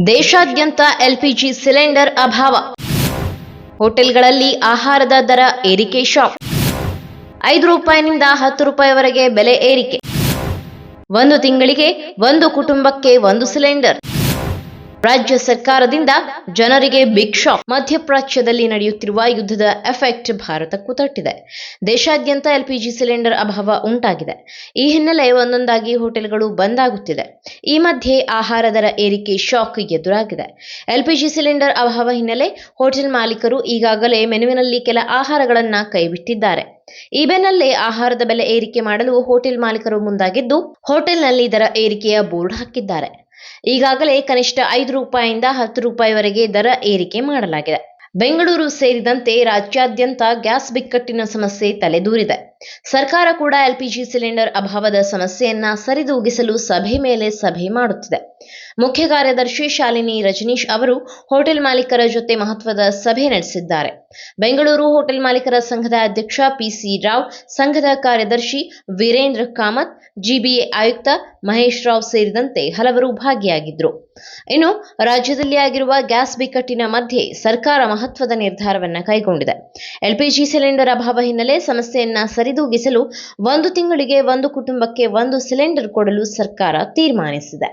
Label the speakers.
Speaker 1: ದೇಶಾದ್ಯಂತ LPG cylinder ಅಭಾವ. ಹೋಟೆಲ್ಗಳಲ್ಲಿ ಆಹಾರದ ದರ ಏರಿಕೆ ಶಾಕ್. 5 ರೂಪಾಯಿನಿಂದ 10 ರೂಪಾಯಿವರೆಗೆ ಬೆಲೆ ಏರಿಕೆ. 1 ತಿಂಗಳಿಗೆ 1 ಕುಟುಂಬಕ್ಕೆ 1 ಸಿಲಿಂಡರ್. ರಾಜ್ಯ ಸರ್ಕಾರದಿಂದ ಜನರಿಗೆ ಬಿಗ್ ಶಾಕ್. ಮಧ್ಯಪ್ರಾಚ್ಯದಲ್ಲಿ ನಡೆಯುತ್ತಿರುವ ಯುದ್ಧದ ಎಫೆಕ್ಟ್ ಭಾರತಕ್ಕೂ ತಟ್ಟಿದೆ. ದೇಶಾದ್ಯಂತ ಎಲ್ಪಿಜಿ ಸಿಲಿಂಡರ್ ಅಭಾವ ಉಂಟಾಗಿದೆ. ಈ ಹಿನ್ನೆಲೆ ಒಂದೊಂದಾಗಿ ಹೋಟೆಲ್ಗಳು ಬಂದ್ ಆಗುತ್ತಿದೆ. ಈ ಮಧ್ಯೆ ಆಹಾರ ದರ ಏರಿಕೆ ಶಾಕ್ ಎದುರಾಗಿದೆ. ಎಲ್ಪಿಜಿ ಸಿಲಿಂಡರ್ ಅಭಾವ ಹಿನ್ನೆಲೆ ಹೋಟೆಲ್ ಮಾಲೀಕರು ಈಗಾಗಲೇ ಮೆನುವಿನಲ್ಲಿ ಕೆಲ ಆಹಾರಗಳನ್ನ ಕೈಬಿಟ್ಟಿದ್ದಾರೆ. ಈ ಬೆನ್ನಲ್ಲೇ ಆಹಾರದ ಬೆಲೆ ಏರಿಕೆ ಮಾಡಲು ಹೋಟೆಲ್ ಮಾಲೀಕರು ಮುಂದಾಗಿದ್ದು, ಹೋಟೆಲ್ನಲ್ಲಿ ದರ ಏರಿಕೆಯ ಬೋರ್ಡ್ ಹಾಕಿದ್ದಾರೆ. ಈಗಾಗಲೇ ಕನಿಷ್ಠ 5 ರೂಪಾಯಿಯಿಂದ 10 ರೂಪಾಯಿವರೆಗೆ ದರ ಏರಿಕೆ ಮಾಡಲಾಗಿದೆ. ಬೆಂಗಳೂರು ಸೇರಿದಂತೆ ರಾಜ್ಯಾದ್ಯಂತ ಗ್ಯಾಸ್ ಬಿಕ್ಕಟ್ಟಿನ ಸಮಸ್ಯೆ ತಲೆದೂರಿದೆ. ಸರ್ಕಾರ ಕೂಡ ಎಲ್ಪಿಜಿ ಸಿಲಿಂಡರ್ ಅಭಾವದ ಸಮಸ್ಯೆಯನ್ನ ಸರಿದೂಗಿಸಲು ಸಭೆ ಮೇಲೆ ಸಭೆ ಮಾಡುತ್ತಿದೆ. ಮುಖ್ಯ ಕಾರ್ಯದರ್ಶಿ ಶಾಲಿನಿ ರಜನೀಶ್ ಅವರು ಹೋಟೆಲ್ ಮಾಲೀಕರ ಜೊತೆ ಮಹತ್ವದ ಸಭೆ ನಡೆಸಿದ್ದಾರೆ. ಬೆಂಗಳೂರು ಹೋಟೆಲ್ ಮಾಲೀಕರ ಸಂಘದ ಅಧ್ಯಕ್ಷ ಪಿಸಿ ರಾವ್, ಸಂಘದ ಕಾರ್ಯದರ್ಶಿ ವೀರೇಂದ್ರ ಕಾಮತ್, ಜಿಬಿಎ ಆಯುಕ್ತ ಮಹೇಶ್ ರಾವ್ ಸೇರಿದಂತೆ ಹಲವರು ಭಾಗಿಯಾಗಿದ್ದರು. ಇನ್ನು ರಾಜ್ಯದಲ್ಲಿ ಆಗಿರುವ ಗ್ಯಾಸ್ ಬಿಕ್ಕಟ್ಟಿನ ಮಧ್ಯೆ ಸರ್ಕಾರ ಮಹತ್ವದ ನಿರ್ಧಾರವನ್ನ ಕೈಗೊಂಡಿದೆ. ಎಲ್ಪಿಜಿ ಸಿಲಿಂಡರ್ ಅಭಾವ ಹಿನ್ನೆಲೆ ಸಮಸ್ಯೆಯನ್ನ ಸರಿದೂಗಿಸಲು 1 ತಿಂಗಳಿಗೆ 1 ಕುಟುಂಬಕ್ಕೆ 1 ಸಿಲಿಂಡರ್ ಕೊಡಲು ಸರ್ಕಾರ ತೀರ್ಮಾನಿಸಿದೆ.